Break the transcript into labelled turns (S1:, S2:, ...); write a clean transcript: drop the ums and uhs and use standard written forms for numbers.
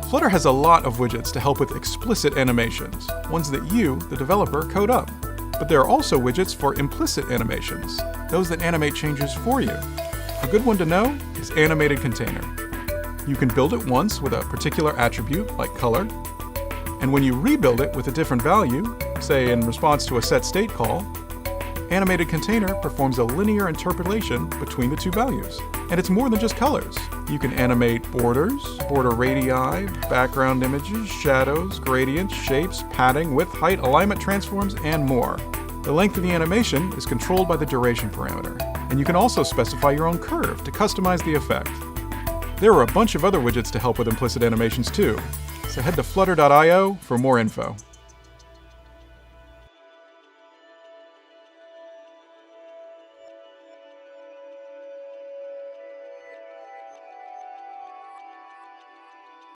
S1: Flutter has a lot of widgets to help with explicit animations, ones that you, the developer, code up. But there are also widgets for implicit animations, those that animate changes for you. A good one to know is AnimatedContainer. You can build it once with a particular attribute, like color, and when you rebuild it with a different value, say in response to a set-state call, AnimatedContainer performs a linear interpolation between the two values. And it's more than just colors. You can animate borders, border radii, background images, shadows, gradients, shapes, padding, width, height, alignment transforms, and more. The length of the animation is controlled by the duration parameter, and you can also specify your own curve to customize the effect. There are a bunch of other widgets to help with implicit animations too, so head to flutter.io for more info.